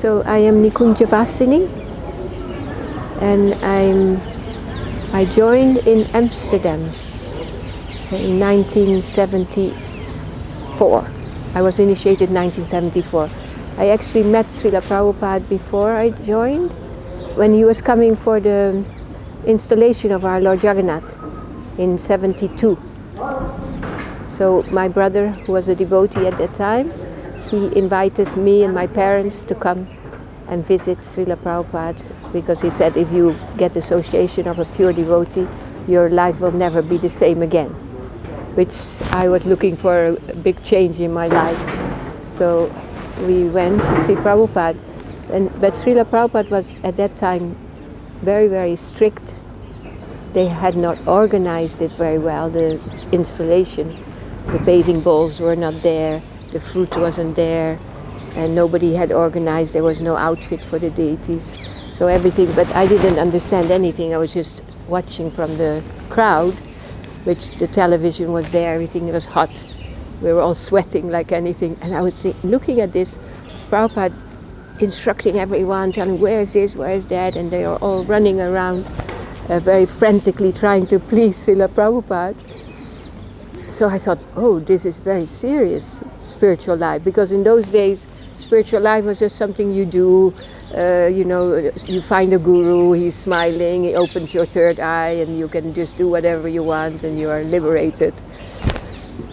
So I am Nikunja Vasini, and I joined in Amsterdam in 1974. I was initiated in 1974. I actually met Srila Prabhupada before I joined, when he was coming for the installation of our Lord Jagannath in 72. So my brother, who was a devotee at that time, he invited me and my parents to come and visit Srila Prabhupada, because he said if you get association of a pure devotee, your life will never be the same again, which I was looking for a big change in my life. So we went to see Prabhupada, but Srila Prabhupada was at that time very, very strict. They had not organized it very well, the installation. The bathing bowls were not there, the fruit wasn't there, and nobody had organized. There was no outfit for the deities. So everything, but I didn't understand anything. I was just watching from the crowd, which the television was there, everything was hot. We were all sweating like anything. And I was looking at this, Prabhupada instructing everyone, telling where is this, where is that, and they are all running around very frantically trying to please Srila Prabhupada. So I thought, oh, this is very serious, spiritual life, because in those days, spiritual life was just something you do, you find a guru, he's smiling, he opens your third eye, and you can just do whatever you want, and you are liberated.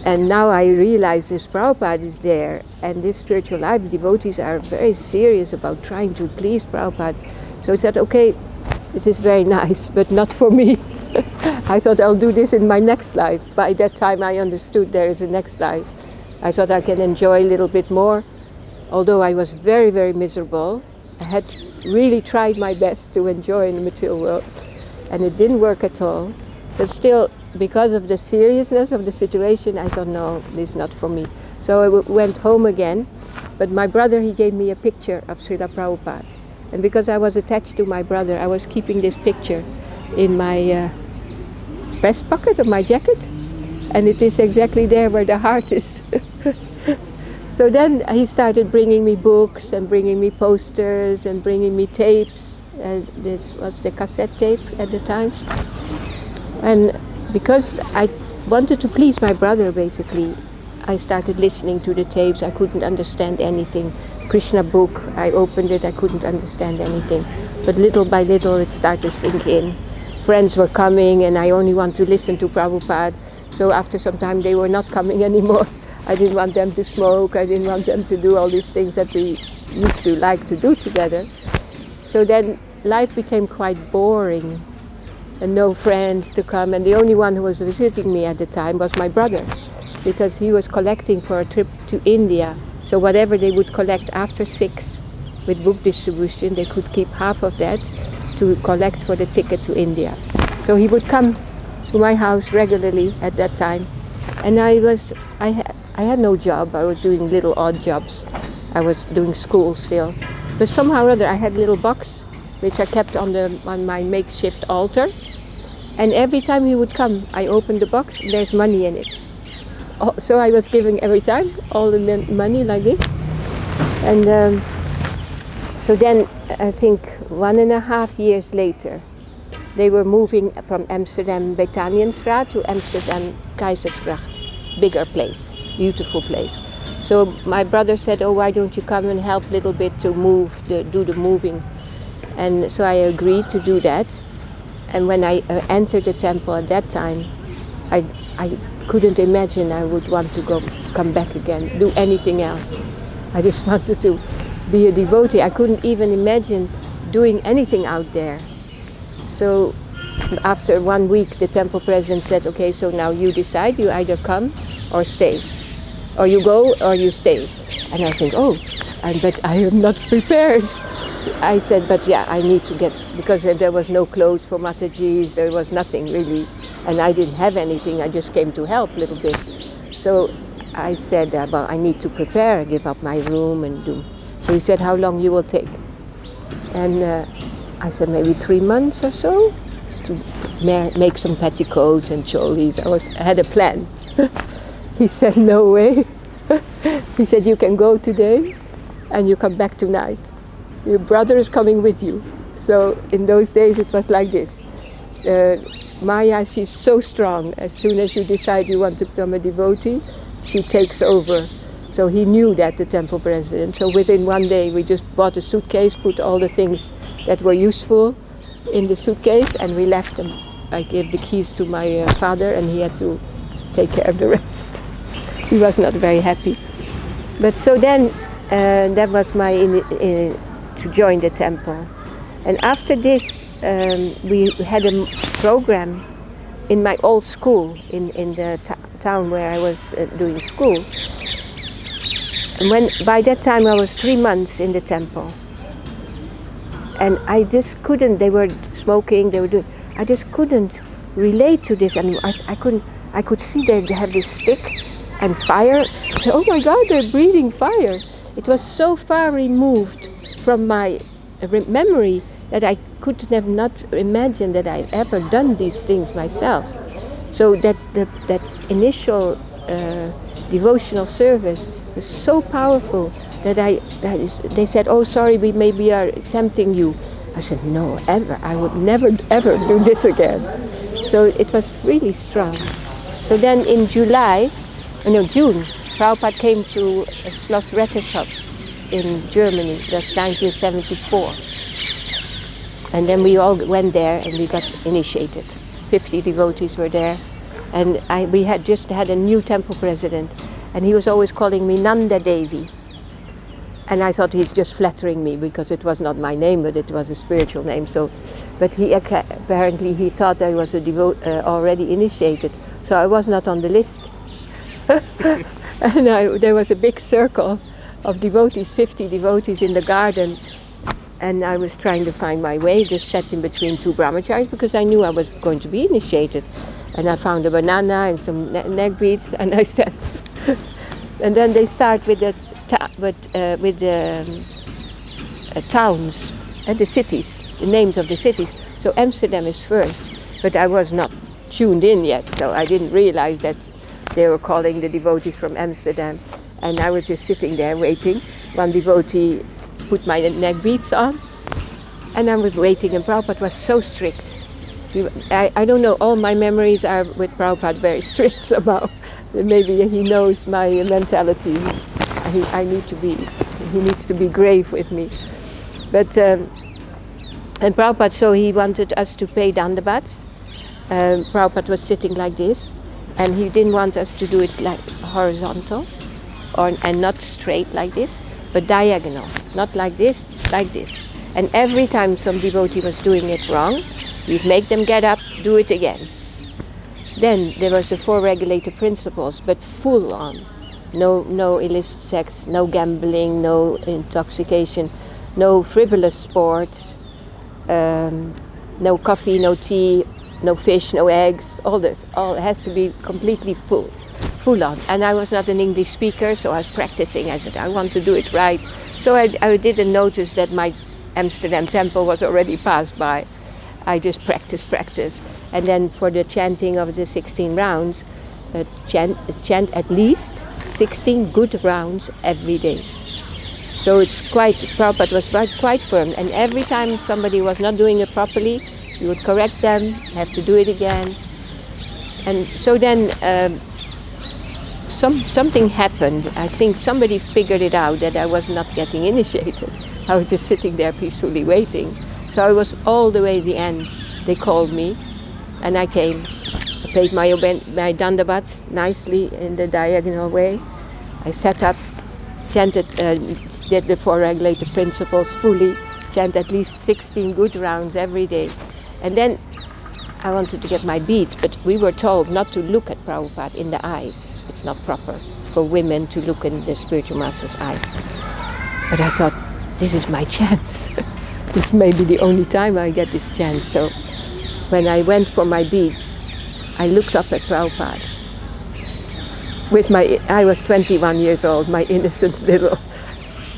And now I realize this Prabhupada is there, and this spiritual life, devotees are very serious about trying to please Prabhupada. So I said, okay, this is very nice, but not for me. I thought I'll do this in my next life. By that time I understood there is a next life. I thought I can enjoy a little bit more. Although I was very, very miserable, I had really tried my best to enjoy in the material world, and it didn't work at all. But still, because of the seriousness of the situation, I thought, no, this is not for me. So I went home again, but my brother, he gave me a picture of Srila Prabhupada. And because I was attached to my brother, I was keeping this picture in my breast pocket of my jacket, and it is exactly there where the heart is. So then he started bringing me books and bringing me posters and bringing me tapes. This was the cassette tape at the time. And because I wanted to please my brother, basically, I started listening to the tapes. I couldn't understand anything. Krishna book, I opened it, I couldn't understand anything. But little by little it started to sink in. Friends were coming, and I only want to listen to Prabhupada. So after some time they were not coming anymore. I didn't want them to smoke, I didn't want them to do all these things that we used to like to do together. So then life became quite boring, and no friends to come. And the only one who was visiting me at the time was my brother, because he was collecting for a trip to India. So whatever they would collect after 6 with book distribution, they could keep half of that to collect for the ticket to India. So he would come to my house regularly at that time, and I had no job. I was doing little odd jobs. I was doing school still, but somehow or other I had a little box which I kept on my makeshift altar, and every time he would come, I opened the box and there's money in it. So I was giving every time all the money like this, and so then I think 1.5 years later, they were moving from Amsterdam Betanienstraat to Amsterdam Keizersgracht, bigger place, beautiful place. So my brother said, oh, why don't you come and help a little bit to do the moving? And so I agreed to do that. And when I entered the temple at that time, I couldn't imagine I would want to come back again, do anything else. I just wanted to be a devotee. I couldn't even imagine doing anything out there. So after 1 week, the temple president said, okay, so now you decide, you either come or stay, or you go or you stay. And I think, but I am not prepared. I said, but yeah, I need to get, because there was no clothes for Mataji's, there was nothing really, and I didn't have anything, I just came to help a little bit. So I said, well, I need to prepare, give up my room and do. So he said, how long you will take? And I said, maybe 3 months or so, to make some petticoats and cholis. I had a plan. He said, no way. He said, you can go today and you come back tonight. your brother is coming with you. So in those days it was like this. Maya, she's so strong. As soon as you decide you want to become a devotee, she takes over. So he knew that, the temple president. So within one day we just bought a suitcase, put all the things that were useful in the suitcase, and we left them. I gave the keys to my father, and he had to take care of the rest. He was not very happy. But so then that was my to join the temple. And after this we had a program in my old school in the town where I was doing school. And by that time I was 3 months in the temple. And I just couldn't, they were smoking, they were doing, I just couldn't relate to this anymore. I could see they have this stick and fire. I said, oh my God, they're breathing fire. It was so far removed from my memory that I could have not imagined that I've ever done these things myself. So that initial devotional service was so powerful that they said, oh sorry, we maybe are tempting you. I said, no, ever. I would never ever do this again. So it was really strong. So then in June, Prabhupada came to Schloss Rettershop in Germany. That's 1974. And then we all went there and we got initiated. 50 devotees were there. And we had just had a new temple president. And he was always calling me Nanda Devi. And I thought he's just flattering me because it was not my name, but it was a spiritual name. So, but apparently he thought I was already initiated. So I was not on the list. And there was a big circle of devotees, 50 devotees in the garden. And I was trying to find my way, just sat in between two brahmacharis because I knew I was going to be initiated. And I found a banana and some neck beads, and I sat. And then they start with the towns and the cities, the names of the cities. So Amsterdam is first, but I was not tuned in yet, so I didn't realize that they were calling the devotees from Amsterdam. And I was just sitting there waiting. One devotee put my neck beads on, and I was waiting, and Prabhupada was so strict. I don't know, all my memories are with Prabhupada very strict somehow. Maybe he knows my mentality. He needs to be grave with me. But and Prabhupada, so he wanted us to pay dandavats. Prabhupada was sitting like this, and he didn't want us to do it like horizontal, and not straight like this, but diagonal, not like this, like this. And every time some devotee was doing it wrong, we'd make them get up, do it again. Then there was the 4 regulator principles, but full on. No illicit sex, no gambling, no intoxication, no frivolous sports, no coffee, no tea, no fish, no eggs, all this. All has to be completely full on. And I was not an English speaker, so I was practicing. I said, I want to do it right. So I didn't notice that my Amsterdam temple was already passed by. I just practice. And then for the chanting of the 16 rounds, chant at least 16 good rounds every day. So it's Prabhupada was quite firm. And every time somebody was not doing it properly, you would correct them, have to do it again. And so then something happened. I think somebody figured it out that I was not getting initiated. I was just sitting there peacefully waiting. So I was all the way to the end. They called me, and I came. I paid my dandavats nicely in the diagonal way. I sat up, chanted, did the 4 regulator principles fully, chanted at least 16 good rounds every day. And then I wanted to get my beads, but we were told not to look at Prabhupada in the eyes. It's not proper for women to look in the spiritual master's eyes. But I thought, this is my chance. This may be the only time I get this chance. So when I went for my beads, I looked up at Prabhupada. I was 21 years old, my innocent little,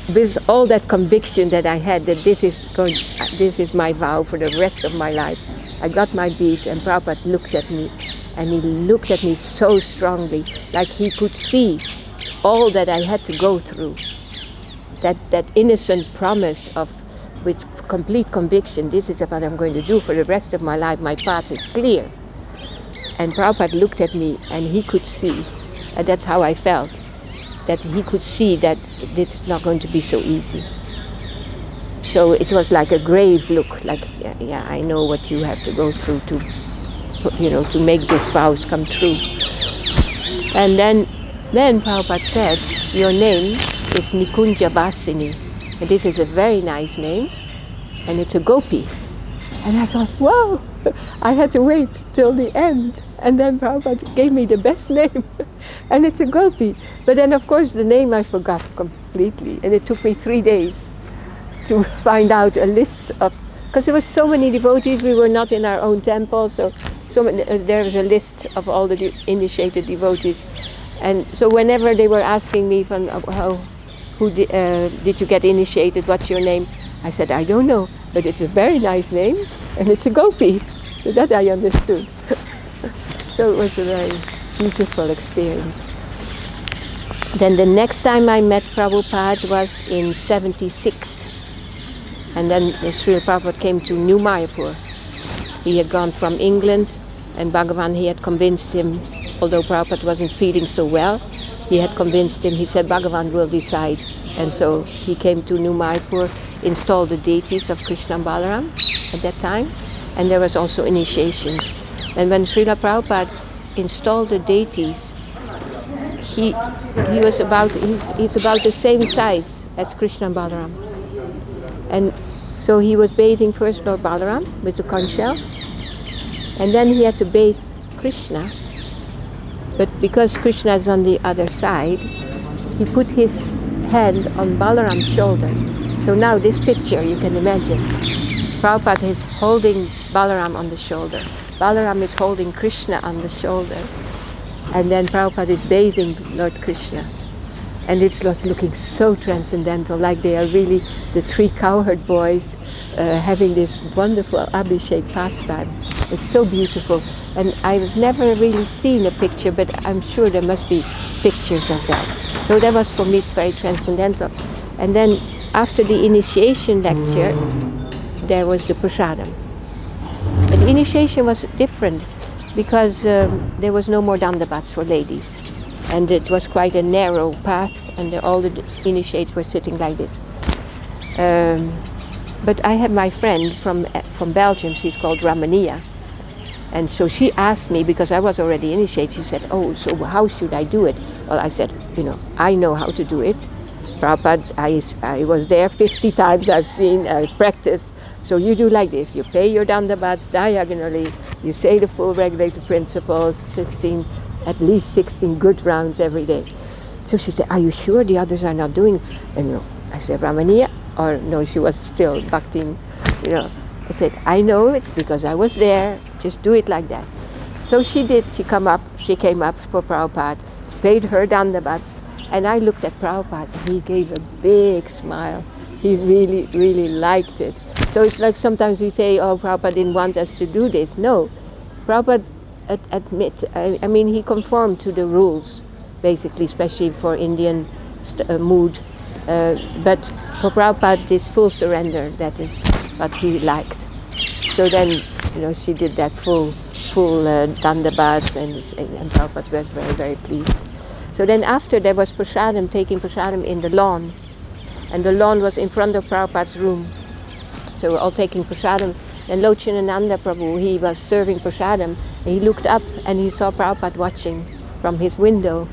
with all that conviction that I had that this is my vow for the rest of my life. I got my beads, and Prabhupada looked at me, and he looked at me so strongly, like he could see all that I had to go through. That innocent promise of with complete conviction, this is what I'm going to do for the rest of my life, my path is clear. And Prabhupada looked at me and he could see, and that's how I felt, that he could see that it's not going to be so easy. So it was like a grave look, like, yeah, I know what you have to go through to make these vows come true. And then Prabhupada said, your name is Nikunja Vasini. And this is a very nice name, and it's a gopi. And I thought, wow, I had to wait till the end. And then Prabhupada gave me the best name, and it's a gopi. But then, of course, the name I forgot completely, and it took me 3 days to find out a list of, because there were so many devotees, we were not in our own temple, so there was a list of all the initiated devotees. And so whenever they were asking me from did you get initiated, what's your name, I said, I don't know, but it's a very nice name and it's a gopi. So that I understood. So it was a very beautiful experience. Then the next time I met Prabhupada was in 76. And then Srila Prabhupada came to New Mayapur. He had gone from England, and Bhagavan, he had convinced him, although Prabhupada wasn't feeling so well, he had convinced him, he said, Bhagavan will decide. And so he came to New Mayapur, installed the deities of Krishna and Balaram at that time, and there was also initiations. And when Srila Prabhupada installed the deities, he's about the same size as Krishna and Balaram. And so he was bathing first Lord Balaram with the conch shell, and then he had to bathe Krishna. But because Krishna is on the other side, he put his hand on Balaram's shoulder. So now this picture, you can imagine, Prabhupada is holding Balaram on the shoulder. Balaram is holding Krishna on the shoulder. And then Prabhupada is bathing Lord Krishna. And it's looking so transcendental, like they are really the 3 cowherd boys having this wonderful Abhishek pastime. It's so beautiful. And I've never really seen a picture, but I'm sure there must be pictures of that. So that was for me very transcendental. And then after the initiation lecture, there was the prasadam. But the initiation was different because there was no more dandavats for ladies. And it was quite a narrow path, and all the initiates were sitting like this. But I had my friend from Belgium, she's called Ramania. And so she asked me, because I was already initiated, she said, oh, so how should I do it? Well, I said, I know how to do it. Prabhupada, I was there 50 times, I've practiced. So you do like this, you pay your dandavats diagonally, you say the full regulative principles, at least 16 good rounds every day. So she said, are you sure the others are not doing? And no, I said, Ramania, or no, she was still bhakting, I said, I know it because I was there, just do it like that. So she did, she came up for Prabhupada, paid her dandavats, and I looked at Prabhupada, and he gave a big smile. He really, really liked it. So it's like sometimes we say, oh, Prabhupada didn't want us to do this. No, Prabhupada he conformed to the rules, basically, especially for Indian mood. But for Prabhupada, this full surrender, that is what he liked. So then, she did that full dandavats, and Prabhupada was very, very pleased. So then after, there was prasadam, taking prasadam in the lawn. And the lawn was in front of Prabhupada's room. So we're all taking prasadam. And Lochanananda Prabhu, he was serving prasadam, and he looked up and he saw Prabhupada watching from his window.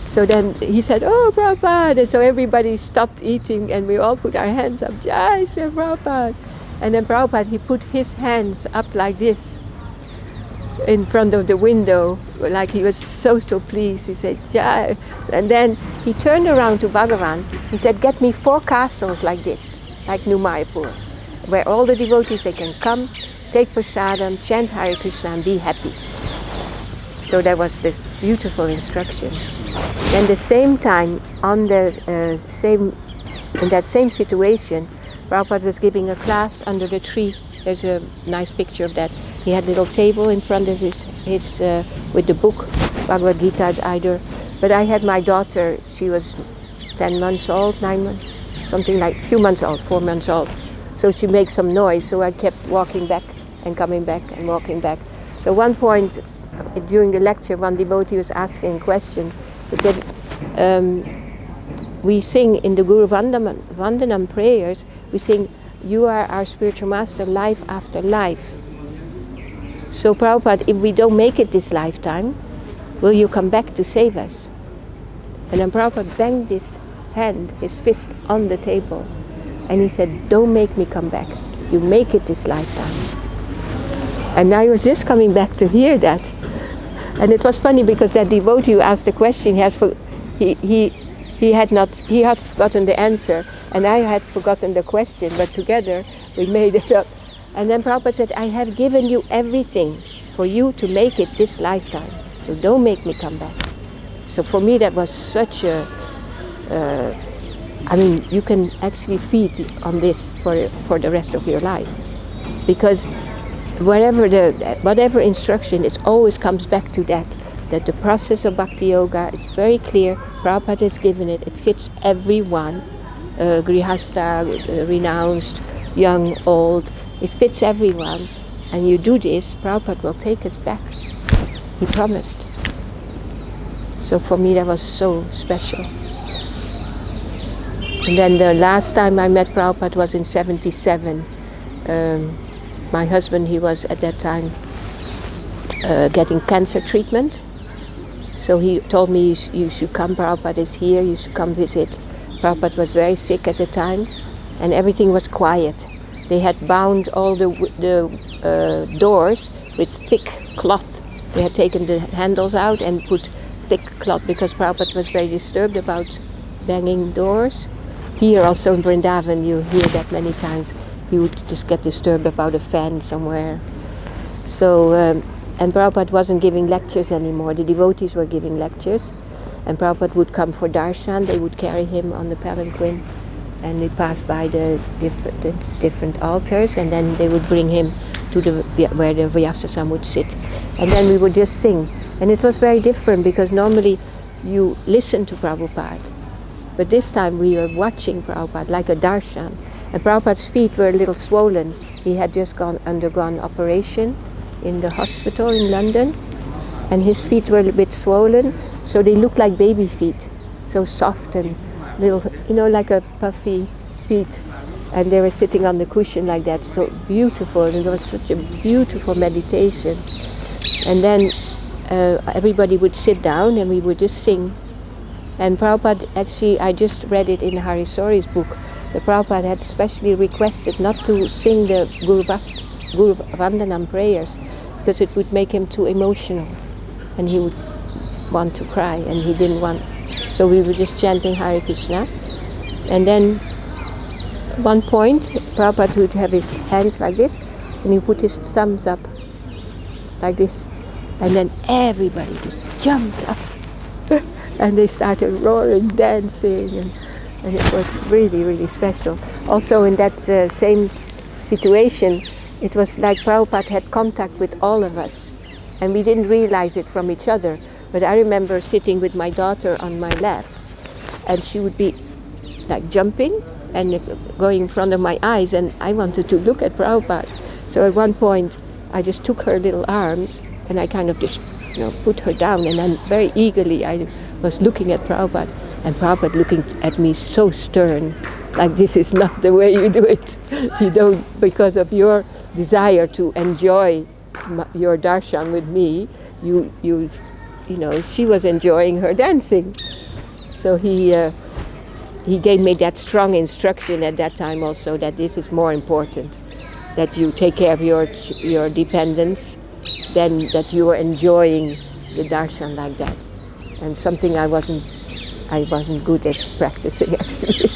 So then he said, oh, Prabhupada! And so everybody stopped eating and we all put our hands up, Jai Shri Prabhupada! And then Prabhupada, he put his hands up like this in front of the window, like he was so pleased. He said, Jai! And then he turned around to Bhagavan, he said, get me 4 castles like this, like New Mayapur, where all the devotees, they can come, take prasadam, chant Hare Krishna and be happy. So there was this beautiful instruction. Then the same time, in that same situation, Prabhupada was giving a class under the tree. There's a nice picture of that. He had a little table in front of his with the book, Bhagavad-Gita either. But I had my daughter, she was 10 months old, 9 months, something like, few months old, 4 months old. So she makes some noise, so I kept walking back and coming back and walking back. So one point during the lecture, one devotee was asking a question. He said, we sing in the Guru Vandanam prayers, we sing, "You are our spiritual master, life after life." So Prabhupada, if we don't make it this lifetime, will you come back to save us? And then Prabhupada banged his hand, his fist on the table, and he said, "Don't make me come back. You make it this lifetime." And I was just coming back to hear that. And it was funny because that devotee who asked the question, he had forgotten the answer, and I had forgotten the question, but together we made it up. And then Prabhupada said, "I have given you everything for you to make it this lifetime, so don't make me come back." So for me that was such a, you can actually feed on this for the rest of your life. Because whatever instruction, it always comes back to that the process of bhakti-yoga is very clear. Prabhupada has given it. It fits everyone, grihasta, renounced, young, old. It fits everyone. And you do this, Prabhupada will take us back. He promised. So for me that was so special. And then the last time I met Prabhupada was in 1977. My husband, he was at that time getting cancer treatment. So he told me, "You should come, Prabhupada is here, you should come visit." Prabhupada was very sick at the time, and everything was quiet. They had bound all the doors with thick cloth. They had taken the handles out and put thick cloth because Prabhupada was very disturbed about banging doors. Here also in Vrindavan, you hear that many times. He would just get disturbed about a fan somewhere. So, and Prabhupada wasn't giving lectures anymore. The devotees were giving lectures. And Prabhupada would come for darshan. They would carry him on the palanquin. And they passed by the different altars. And then they would bring him to where the Vyasasam would sit. And then we would just sing. And it was very different because normally you listen to Prabhupada. But this time we were watching Prabhupada like a darshan. And Prabhupada's feet were a little swollen. He had just undergone operation in the hospital in London. And his feet were a bit swollen. So they looked like baby feet. So soft and little, like a puffy feet. And they were sitting on the cushion like that. So beautiful. And it was such a beautiful meditation. And then everybody would sit down and we would just sing. And Prabhupada, actually, I just read it in Hari Sori's book. The Prabhupada had specially requested not to sing the Guru Vandanam prayers because it would make him too emotional and he would want to cry and he didn't want. So we were just chanting Hare Krishna. And then at one point, Prabhupada would have his hands like this and he put his thumbs up like this. And then everybody just jumped up and they started roaring, dancing, and it was really, really special. Also in that same situation, it was like Prabhupada had contact with all of us and we didn't realize it from each other. But I remember sitting with my daughter on my lap and she would be like jumping and going in front of my eyes and I wanted to look at Prabhupada. So at one point I just took her little arms and I kind of just put her down and then very eagerly I was looking at Prabhupada and Prabhupada looking at me so stern, like this is not the way you do it. You don't, because of your desire to enjoy your darshan with me, she was enjoying her dancing. So he gave me that strong instruction at that time also that this is more important, that you take care of your dependents than that you are enjoying the darshan like that. And something I wasn't good at practicing actually.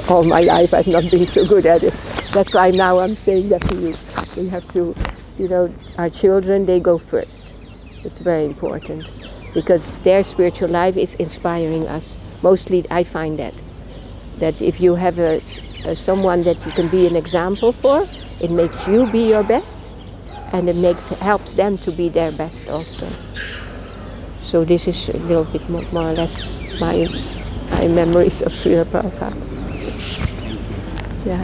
All my life I've not been so good at it. That's why now I'm saying that to you. We have to, our children, they go first. It's very important because their spiritual life is inspiring us. Mostly I find that if you have someone that you can be an example for, it makes you be your best and it helps them to be their best also. So this is a little bit more or less my memories of Srila Prabhupada. Yeah.